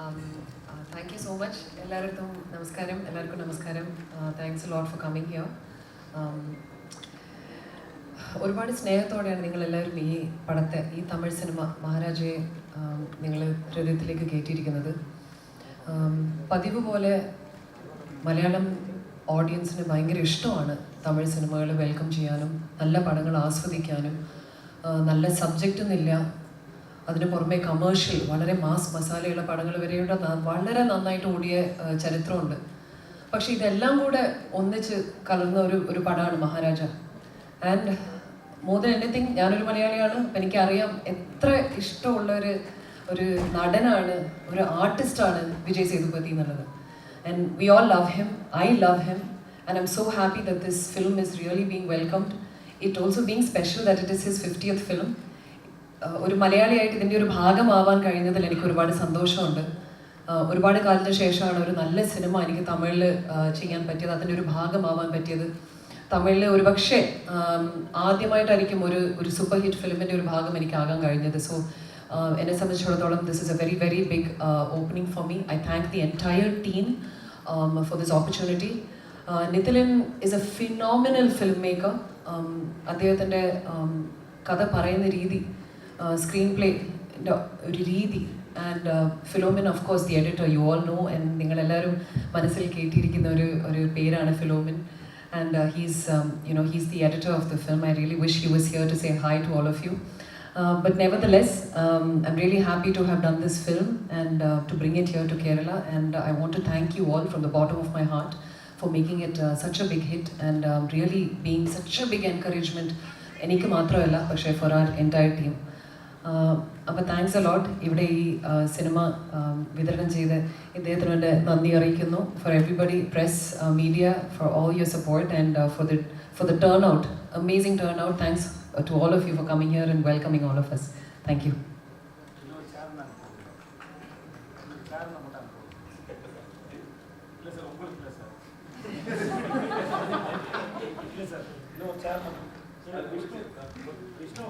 Um, thank you so much. എല്ലാവർക്കും നമസ്കാരം. Thanks a lot for coming here. ഒരുപാട് സ്നേഹത്തോടെയാണ് നിങ്ങളെല്ലാവരും ഈ പടത്തെ, ഈ തമിഴ് സിനിമ മഹാരാജയെ നിങ്ങൾ ഹൃദയത്തിലേക്ക് കയറ്റിയിരിക്കുന്നത്. പതിവ് പോലെ മലയാളം ഓഡിയൻസിന് ഭയങ്കര ഇഷ്ടമാണ് തമിഴ് സിനിമകൾ വെൽക്കം ചെയ്യാനും നല്ല പടങ്ങൾ ആസ്വദിക്കാനും. നല്ല സബ്ജക്റ്റ് എന്നില്ല, അതിന് പുറമെ കമേഴ്ഷ്യൽ വളരെ മാസ് മസാലയുള്ള പടങ്ങൾ വരെയുള്ള വളരെ നന്നായിട്ട് ഓടിയ ചരിത്രമുണ്ട്. പക്ഷെ ഇതെല്ലാം കൂടെ ഒന്നിച്ച് കലർന്ന ഒരു പടമാണ് Maharaja. And more than anything ഞാനൊരു മലയാളിയാണ്. അപ്പം എനിക്കറിയാം എത്ര ഇഷ്ടമുള്ള ഒരു നടനാണ്, ഒരു ആർട്ടിസ്റ്റാണ് വിജയ് സേതുപതി എന്നുള്ളത്. And we all love him, I love him, and I M so happy that this film is really being welcomed. It also being special that it is his 50th film. ഒരു മലയാളിയായിട്ട് ഇതിൻ്റെ ഒരു ഭാഗമാവാൻ കഴിഞ്ഞതിൽ എനിക്ക് ഒരുപാട് സന്തോഷമുണ്ട്. ഒരുപാട് കാലത്തിന് ശേഷമാണ് ഒരു നല്ല സിനിമ എനിക്ക് തമിഴിൽ ചെയ്യാൻ പറ്റിയത്, അതിൻ്റെ ഒരു ഭാഗമാവാൻ പറ്റിയത്. തമിഴിൽ ഒരുപക്ഷെ ആദ്യമായിട്ടായിരിക്കും ഒരു സൂപ്പർ ഹിറ്റ് ഫിലിമിൻ്റെ ഒരു ഭാഗം എനിക്കാകാൻ കഴിഞ്ഞത്. സോ എന്നെ സംബന്ധിച്ചിടത്തോളം this is a very very big opening for me. I thank the entire team for this opportunity. Nithilan is a phenomenal film maker. അദ്ദേഹത്തിൻ്റെ കഥ പറയുന്ന രീതി, സ്ക്രീൻ പ്ലേൻ്റെ ഒരു രീതി, and Philomin of course the editor, you all know. And നിങ്ങളെല്ലാവരും മനസ്സിൽ കേട്ടിരിക്കുന്ന ഒരു പേരാണ് Philomin. And he's the editor of the film. I really wish he was here to say hi to all of you. But nevertheless, I'm really happy to have done this film and to bring it here to Kerala. And I want to thank you all from the bottom of my heart for making it such a big hit and really being such a big encouragement. എനിക്ക് മാത്രമല്ല, പക്ഷേ for our entire team. അപ്പോൾ thanks a lot. ഇവിടെ ഈ cinema വിതരണം ചെയ്ത് ഇദ്ദേഹത്തിന് എൻ്റെ നന്ദി അറിയിക്കുന്നു. Four everybody, press, media, for all your support and for the turnout, amazing turnout. Thanks to all of you for coming here and welcoming all of us. Thank you. Vishnu,